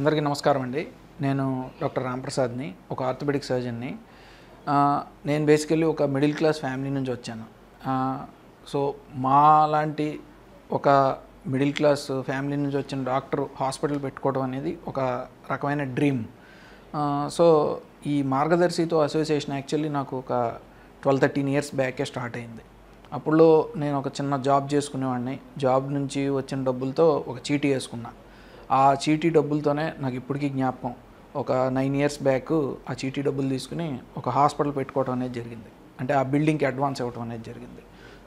అందరికీ నమస్కారం అండి. నేను డాక్టర్ రాంప్రసాద్ని, ఒక ఆర్థోపెడిక్ సర్జన్ని. నేను బేసికల్లీ ఒక మిడిల్ క్లాస్ ఫ్యామిలీ నుంచి వచ్చాను. సో మాలాంటి ఒక మిడిల్ క్లాస్ ఫ్యామిలీ నుంచి వచ్చిన డాక్టర్ హాస్పిటల్ పెట్టుకోవడం అనేది ఒక రకమైన డ్రీమ్. సో ఈ మార్గదర్శితో అసోసియేషన్ యాక్చువల్లీ నాకు ఒక 12-13 ఇయర్స్ బ్యాకే స్టార్ట్ అయింది. అప్పుడు నేను ఒక చిన్న జాబ్ చేసుకునేవాడిని. జాబ్ నుంచి వచ్చిన డబ్బులతో ఒక చీటీ వేసుకున్నా. ఆ చీటీ డబ్బులతోనే నాకు ఇప్పటికీ జ్ఞాపకం, ఒక 9 ఇయర్స్ బ్యాక్ ఆ చీటీ డబ్బులు తీసుకుని ఒక హాస్పిటల్ పెట్టుకోవడం అనేది జరిగింది. అంటే ఆ బిల్డింగ్కి అడ్వాన్స్ ఇవ్వడం అనేది జరిగింది.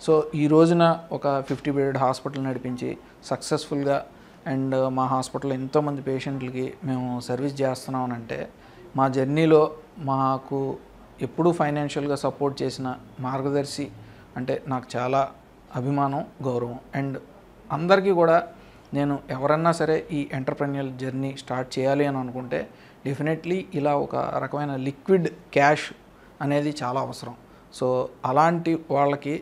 సో ఈ రోజున ఒక 50 బెడెడ్ హాస్పిటల్ నడిపించి సక్సెస్ఫుల్గా అండ్ మా హాస్పిటల్లో ఎంతోమంది పేషెంట్లకి మేము సర్వీస్ చేస్తున్నామనంటే, మా జర్నీలో మాకు ఎప్పుడూ ఫైనాన్షియల్గా సపోర్ట్ చేసిన మార్గదర్శి అంటే నాకు చాలా అభిమానం, గౌరవం. అండ్ అందరికీ కూడా నేను ఎవరన్నా సరే ఈ ఎంటర్‌ప్రెన్యూరియల్ జర్నీ స్టార్ట్ చేయాలి అని అనుకుంటే డెఫినెట్లీ ఇలా ఒక రకమైన లిక్విడ్ క్యాష్ అనేది చాలా అవసరం. సో అలాంటి వాళ్ళకి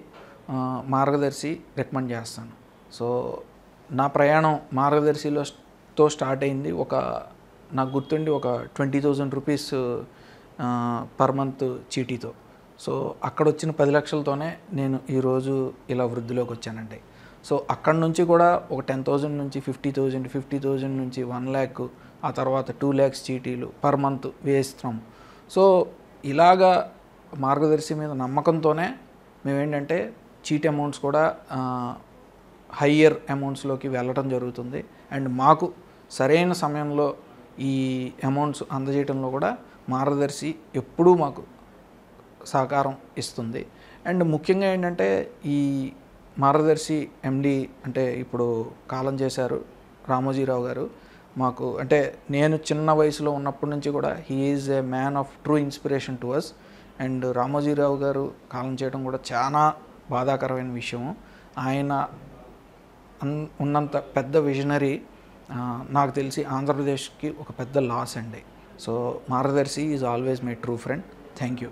మార్గదర్శి రికమెండ్ చేస్తాను. సో నా ప్రయాణం మార్గదర్శితో స్టార్ట్ అయింది. నాకు గుర్తుండి ఒక 20,000 రూపీస్ పర్ మంత్ చీటీతో. సో అక్కడ వచ్చిన 10 లక్షలతోనే నేను ఈరోజు ఇలా వృద్ధిలోకి వచ్చానండి. సో అక్కడ నుంచి కూడా ఒక 10,000 నుంచి 50,000, 50,000 నుంచి 1 lakh, ఆ తర్వాత 2 lakhs చీటీలు పర్ మంత్ వేస్తున్నాం. సో ఇలాగా మార్గదర్శి మీద నమ్మకంతోనే మేమేంటంటే చీటీ అమౌంట్స్ కూడా హయ్యర్ అమౌంట్స్లోకి వెళ్ళడం జరుగుతుంది. అండ్ మాకు సరైన సమయంలో ఈ అమౌంట్స్ అందజేయడంలో కూడా మార్గదర్శి ఎప్పుడూ మాకు సహకారం ఇస్తుంది. అండ్ ముఖ్యంగా ఏంటంటే ఈ మార్గదర్శి ఎండి అంటే ఇప్పుడు కాలం చేశారు రామోజీరావు గారు. మాకు అంటే నేను చిన్న వయసులో ఉన్నప్పటి నుంచి కూడా he is a man of true inspiration to us. And Ramoji Rao గారు కాలం చేయడం కూడా చాలా బాధాకరమైన విషయం. ఆయన ఉన్నంత పెద్ద విజనరీ నాకు తెలిసి ఆంధ్రప్రదేశ్కి ఒక పెద్ద లాస్ అండి. So Margadarsi is always my true friend. Thank you.